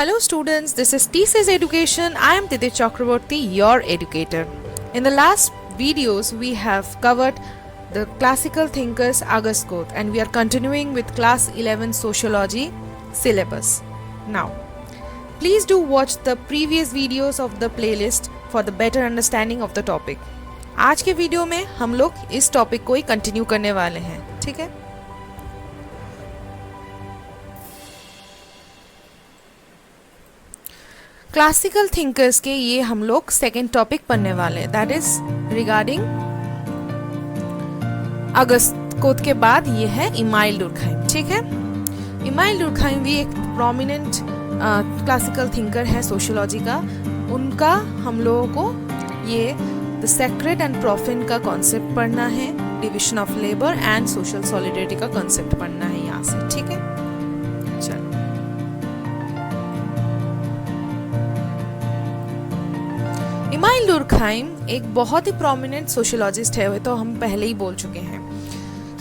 Hello students, this is TCS Education. I am Titi Chakraborty, your educator. In the last videos, we have covered the classical thinkers August Comte and we are continuing with class 11 sociology syllabus. Now, please do watch the previous videos of the playlist for the better understanding of the topic. आज के video में हम लोग इस topic को ही continue करने वाले हैं, ठीक है? क्लासिकल थिंकर्स के ये हम लोग सेकेंड टॉपिक पढ़ने वाले हैं, दैट इज रिगार्डिंग अगस्त कोत के बाद ये है इमाइल डुर्कहाइम, ठीक है? इमाइल डुर्कहाइम भी एक प्रोमिनेंट क्लासिकल थिंकर है सोशियोलॉजी का. उनका हम लोगों को ये द सेक्रेट एंड प्रोफेन का कॉन्सेप्ट पढ़ना है, division of labour and social solidarity का कॉन्सेप्ट पढ़ना है यहाँ से, ठीक है? चलो, इमाइल डुर्कहाइम एक बहुत ही प्रोमिनेंट सोशियोलॉजिस्ट है, तो हम पहले ही बोल चुके हैं.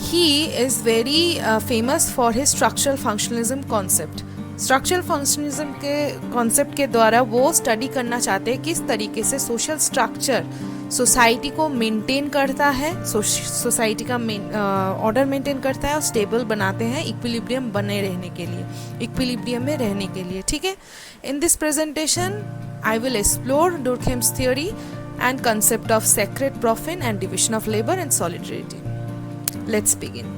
He is very famous for his structural functionalism concept. Structural functionalism के कॉन्सेप्ट के द्वारा वो स्टडी करना चाहते हैं किस तरीके से सोशल स्ट्रक्चर सोसाइटी को मेंटेन करता है, सोसाइटी का ऑर्डर मेंटेन करता है और स्टेबल बनाते हैं इक्विलिब्रियम बने रहने के लिए, इक्विलिब्रियम में रहने के लिए, ठीक है? In this presentation I will explore Durkheim's theory and concept of sacred, profane and division of labor and solidarity. Let's begin.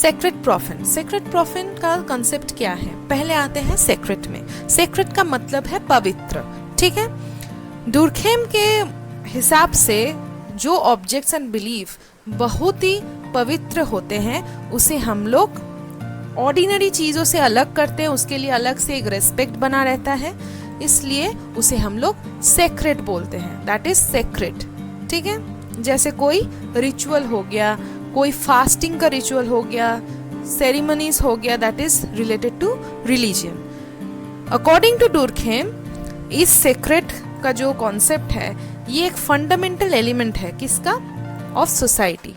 Sacred, profane. Sacred, profane का concept क्या है? पहले आते हैं sacred में. Sacred का मतलब है पवित्र, ठीक है? Durkheim के हिसाब से जो ऑब्जेक्ट्स एंड बिलीफ बहुत ही पवित्र होते हैं उसे हम लोग ऑर्डिनरी चीज़ों से अलग करते हैं, उसके लिए अलग से एक रेस्पेक्ट बना रहता है, इसलिए उसे हम लोग सेक्रेट बोलते हैं, दैट इज सेक्रेट, ठीक है? जैसे कोई रिचुअल हो गया, कोई फास्टिंग का रिचुअल हो गया, सेरेमनीज हो गया, that is related to religion. According to Durkheim इस सेक्रेट का जो कॉन्सेप्ट है ये एक फंडामेंटल एलिमेंट है किसका? Of society,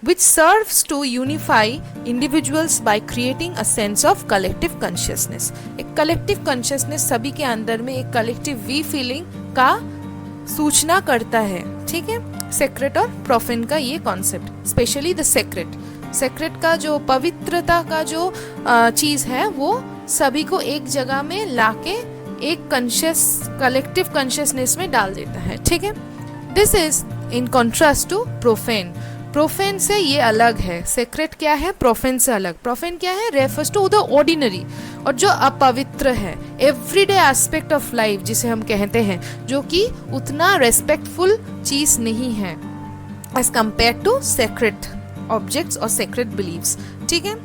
which serves to unify individuals by creating a sense of collective consciousness. एक कलेक्टिव कॉन्शियसनेस सभी के अंदर में एक कलेक्टिव वी फीलिंग का सूचना करता है, ठीक है? सेक्रेट और प्रोफेन का ये कॉन्सेप्ट, स्पेशली द सेक्रेट का जो पवित्रता का जो चीज़ है वो सभी को एक जगह में लाके एक कलेक्टिव कॉन्शियसनेस में डाल देता है, ठीक है? This is in contrast to profane. Profane से ये अलग है. सेक्रेट क्या है? प्रोफेन से अलग. प्रोफेन क्या है? रेफर्स टू द ऑर्डिनरी, और जो अपवित्र है, एवरीडे एस्पेक्ट ऑफ लाइफ जिसे हम कहते हैं, जो कि उतना रेस्पेक्टफुल चीज नहीं है as compare to sacred objects और सेक्रेट बिलीव्स, ठीक है?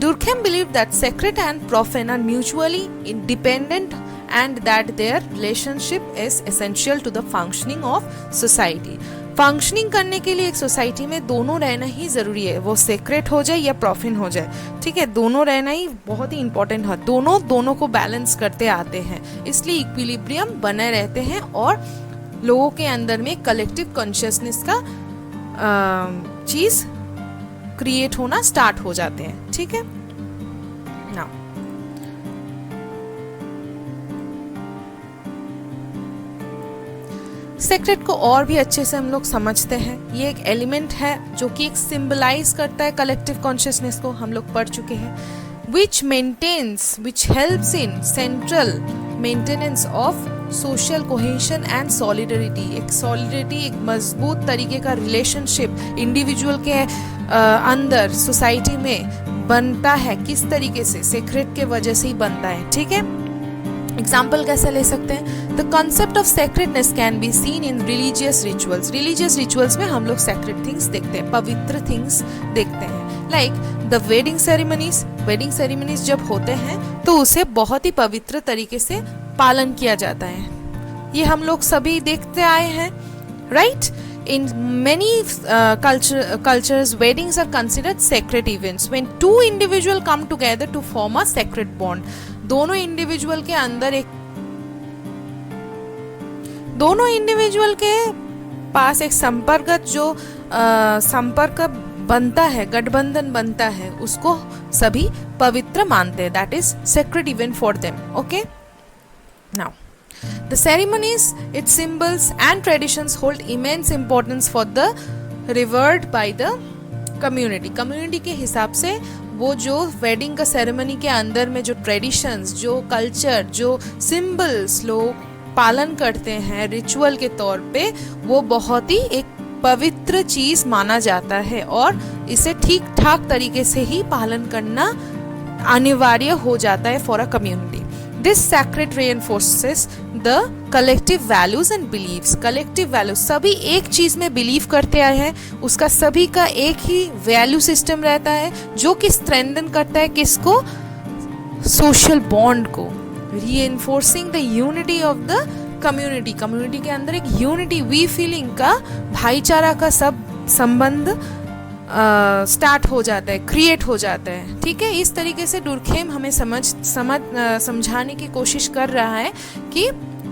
Durkheim believed that sacred and profane are mutually independent and that their relationship is essential to the functioning of society. Functioning करने के लिए एक सोसाइटी में दोनों रहना ही ज़रूरी है, वो सेक्रेट हो जाए या प्रोफेन हो जाए, ठीक है? दोनों रहना ही बहुत ही इंपॉर्टेंट है. दोनों को बैलेंस करते आते हैं, इसलिए इक्विलिब्रियम बने रहते हैं और लोगों के अंदर में कलेक्टिव कॉन्शियसनेस का चीज़ क्रिएट होना स्टार्ट हो जाते हैं, ठीक है? नाउ सेक्रेट को और भी अच्छे से हम लोग समझते हैं. ये एक एलिमेंट है जो कि एक सिंबलाइज करता है कलेक्टिव कॉन्शियसनेस को, हम लोग पढ़ चुके हैं. Which helps in central maintenance of social cohesion and solidarity. एक मजबूत तरीके का रिलेशनशिप इंडिविजुअल के अंदर सोसाइटी में बनता है. किस तरीके से? सेक्रेट के वजह से ही बनता है, ठीक है? एग्जाम्पल कैसे ले सकते हैं? The concept of sacredness can be seen in religious rituals. Religious rituals में हम लोग सेक्रेट थिंग्स देखते हैं, पवित्र थिंग्स देखते हैं. लाइक द वेडिंग सेरेमनीज जब होते हैं तो उसे बहुत ही पवित्र तरीके से पालन किया जाता है. ये हम लोग सभी देखते आए हैं, right? In many cultures, weddings are considered sacred events when two individuals come together to form a sacred bond. दोनों इंडिविजुअल के अंदर एक दोनों इंडिविजुअल के पास एक संपर्क बनता है, गठबंधन बनता है, उसको सभी पवित्र मानते हैं. That is sacred event for them. Okay, now the ceremonies, its symbols and traditions hold immense importance for the revered by the community. Community के हिसाब से वो जो वेडिंग का सेरेमनी के अंदर में जो ट्रेडिशंस, जो कल्चर, जो सिंबल्स लोग पालन करते हैं रिचुअल के तौर पे, वो बहुत ही एक पवित्र चीज माना जाता है और इसे ठीक ठाक तरीके से ही पालन करना अनिवार्य हो जाता है for a community. This sacred reinforces the collective values and beliefs. Collective values, सभी एक चीज में बिलीव करते आए हैं, उसका सभी का एक ही वैल्यू सिस्टम रहता है जो कि स्ट्रेंथन करता है किसको, सोशल बॉन्ड को, reinforcing the unity of the community. Community के अंदर एक यूनिटी, वी फीलिंग का, भाईचारा का सब संबंध स्टार्ट हो जाता है, क्रिएट हो जाता है. ठीक है, इस तरीके से डुर्खेम हमें समझाने की कोशिश कर रहा है कि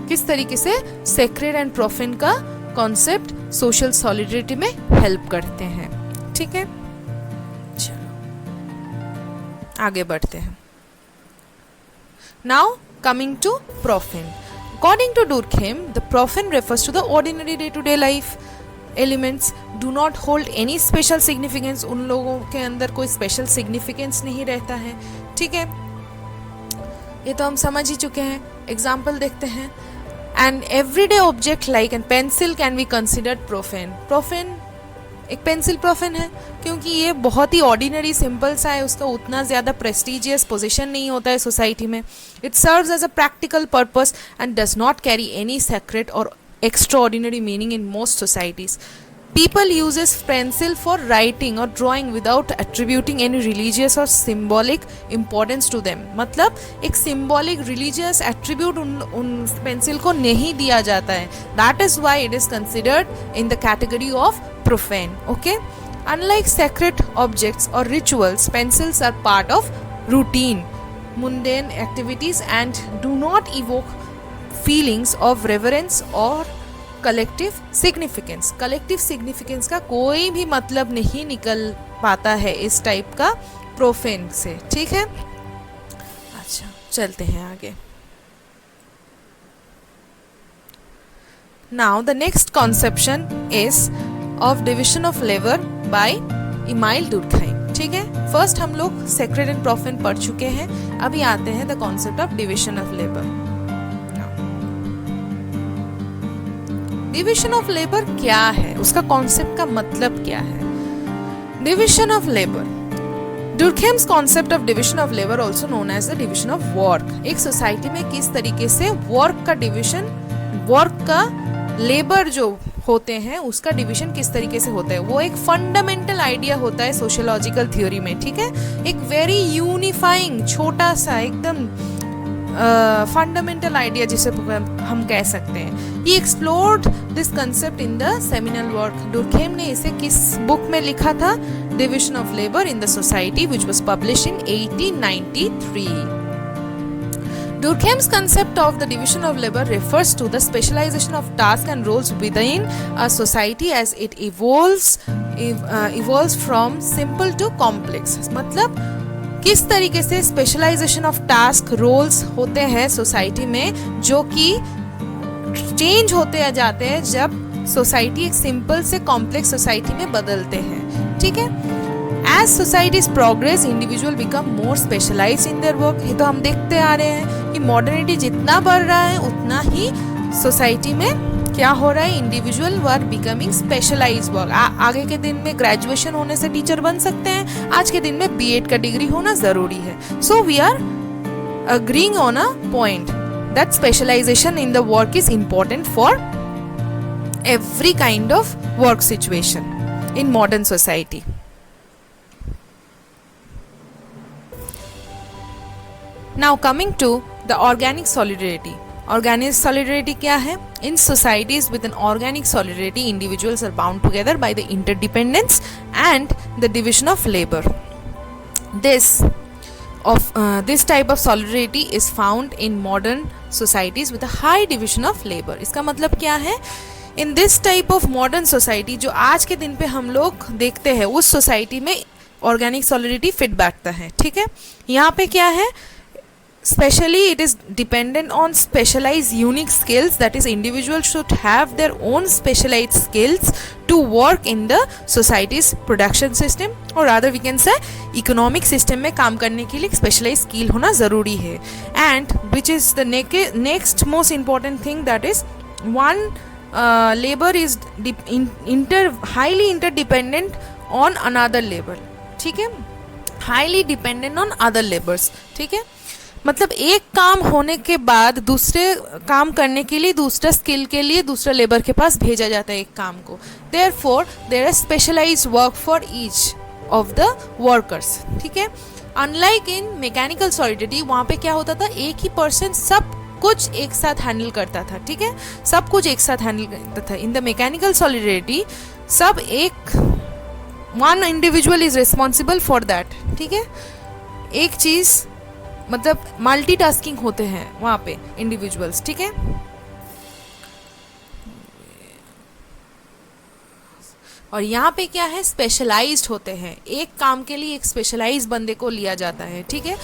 किस तरीके से सेक्रेड एंड प्रोफेन का कॉन्सेप्ट सोशल सॉलिडरिटी में हेल्प करते हैं. ठीक है, चलो आगे बढ़ते हैं. Now coming to profane. According to Durkheim, the profane refers to the ordinary day-to-day life. Elements do not hold any special significance. उन लोगों के अंदर कोई special significance नहीं रहता है. ठीक है, ये तो हम समझ ही चुके हैं. Example देखते हैं. An everyday object like a pencil can be considered profane. Profane, एक पेंसिल प्रोफेन है क्योंकि ये बहुत ही ऑर्डिनरी सिंपल सा है, उसका उतना ज़्यादा प्रेस्टिजियस पोजीशन नहीं होता है सोसाइटी में. It serves as a practical purpose and does not carry any sacred or extraordinary meaning in most societies. People uses pencil for writing or drawing without attributing any religious or symbolic importance to them. मतलब एक symbolic religious attribute उन pencil को नहीं दिया जाता है. That is why it is considered in the category of profane. Okay? Unlike sacred objects or rituals, pencils are part of routine, mundane activities and do not evoke feelings of reverence or collective significance. Collective significance का कोई भी मतलब नहीं निकल पाता है इस type का प्रोफेन से. ठीक है, अच्छा चलते हैं आगे. Now the next conception is of division of labour by Emile Durkheim. ठीक है, फर्स्ट हम लोग सेक्रेड एंड प्रोफेन पढ़ चुके हैं, अभी आते हैं the concept of division of labour. Division of labour क्या है, उसका कॉन्सेप्ट का मतलब क्या है. Division of labour. Durkheim's concept of division of labour also known as the division of work. एक सोसाइटी में किस तरीके से वर्क का डिविजन, वर्क का लेबर जो होते हैं उसका डिविजन किस तरीके से होता है, वो एक फंडामेंटल आइडिया होता है सोशियोलॉजिकल थ्योरी में. ठीक है, एक वेरी यूनिफाइंग छोटा सा एकदम फंडामेंटल आइडिया जिसे हम कह सकते हैं. He explored this concept in the seminal work. Durkheim ने इसे किस बुक में लिखा था, division of labour in the society which was published in 1893. Durkheim's concept of the division of labor refers to the specialization of tasks and roles within a society as it evolves from simple to complex. मतलब किस तरीके से specialization of task roles होते हैं society में जो कि change होते जाते हैं जब सोसाइटी एक सिंपल से कॉम्प्लेक्स सोसाइटी में बदलते हैं. ठीक है, as societies progress individual become more specialize in their work. ये तो हम देखते आ रहे हैं कि मॉडर्निटी जितना बढ़ रहा है उतना ही सोसाइटी में क्या हो रहा है, individual were becoming specialise work. आगे के दिन में ग्रेजुएशन होने से टीचर बन सकते हैं, आज के दिन में बीएड का डिग्री होना जरूरी है. So we are agreeing on a point that specialisation in the work is important for every kind of work situation in modern society. Now coming to the organic solidarity. Organic solidarity क्या है? In societies with an organic solidarity individuals are bound together by the interdependence and the division of labour. This type of solidarity is found in modern societies with a high division of labor. इसका मतलब क्या है in this type of modern society, जो आज के दिन पे हम लोग देखते हैं, उस सोसाइटी में ऑर्गेनिक सॉलिडिटी फिट बैठता है। ठीक है, यहाँ पे क्या है, specially it is dependent on specialized unique skills, that is individuals should have their own specialized skills to work in the society's production system, or rather we can say economic system में काम करने के लिए specialized skill होना ज़रूरी है। And which is the next most important thing, that is one labor is highly interdependent on another labor। ठीक है, highly dependent on other labors। ठीक है, मतलब एक काम होने के बाद दूसरे काम करने के लिए, दूसरा स्किल के लिए दूसरा लेबर के पास भेजा जाता है एक काम को। Therefore there are specialized work for each of the workers. ठीक है, अनलाइक इन मैकेनिकल सॉलिडिटी, वहाँ पे क्या होता था, एक ही पर्सन सब कुछ एक साथ हैंडल करता था। ठीक है, सब कुछ एक साथ हैंडल करता था। इन द मैकेनिकल सॉलिडिटी सब एक one individual is responsible for that. ठीक है, एक चीज़ मतलब मल्टीटास्किंग होते हैं वहाँ पे इंडिविजुअल्स। ठीक है, और यहाँ पे क्या है, स्पेशलाइज्ड होते हैं। एक काम के लिए एक स्पेशलाइज्ड बंदे को लिया जाता है। ठीक है,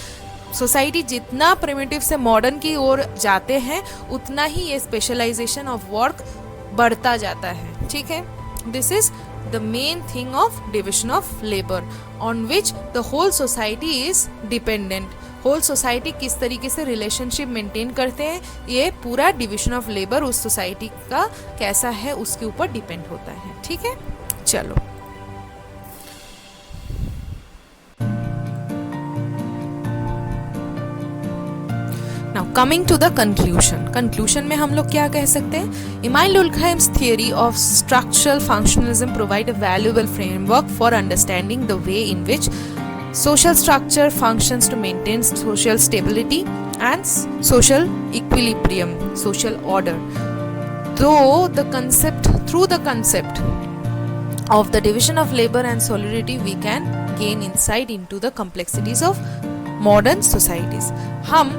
सोसाइटी जितना प्रिमिटिव से मॉडर्न की ओर जाते हैं उतना ही ये स्पेशलाइजेशन ऑफ वर्क बढ़ता जाता है। ठीक है, this is the main thing of division of labour on which the whole society is dependent. Whole society किस तरीके से रिलेशनशिप मेंटेन करते हैं, ये पूरा डिवीजन ऑफ लेबर उस सोसाइटी का कैसा है उसके ऊपर डिपेंड होता है। ठीक है, चलो now coming to the conclusion में हम लोग क्या कह सकते हैं, इमानुएल डुर्कheim's theory of structural functionalism provide a valuable framework for understanding the way in which social structure functions to maintain social stability and social equilibrium, social order. Through the concept of the division of labor and solidarity, we can gain insight into the complexities of modern societies. हम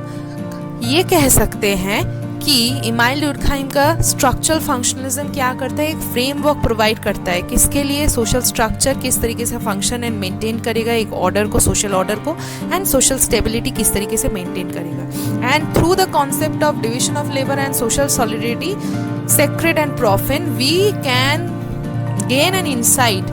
ये कह सकते हैं कि Emmanuel डुर्कheim का structural functionalism क्या करता है, एक फ्रेमवर्क प्रोवाइड करता है किसके लिए, सोशल स्ट्रक्चर किस तरीके से फंक्शन एंड मेंटेन करेगा, एक ऑर्डर को, सोशल ऑर्डर को, एंड सोशल स्टेबिलिटी किस तरीके से मेंटेन करेगा। And through the concept of division of labour and social solidity, sacred and profane, we can gain an insight,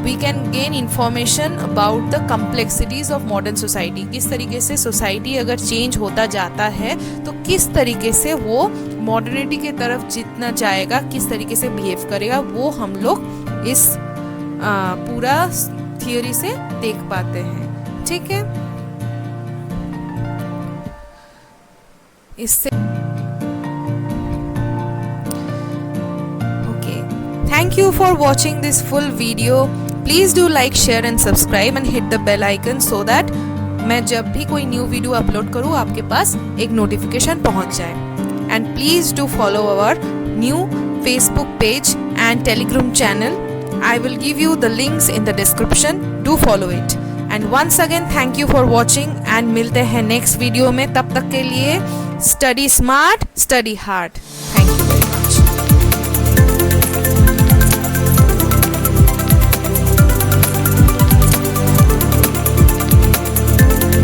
we can gain information about the complexities of modern society। किस तरीके से society अगर change होता जाता है तो किस तरीके से वो मॉडर्निटी की तरफ जितना जाएगा, किस तरीके से बिहेव करेगा, वो हम लोग इस पूरा थियोरी से देख पाते हैं। ठीक है, इससे okay, thank you for watching this full video. Please do like, share and subscribe and hit the bell icon so that मैं जब भी कोई न्यू वीडियो अपलोड करूँ आपके पास एक नोटिफिकेशन पहुँच जाए। And please do follow our new Facebook page and Telegram channel. I will give you the links in the description. Do follow it. And once again, thank you for watching and मिलते हैं next video में. तब तक के लिए study smart, study hard. Thank you.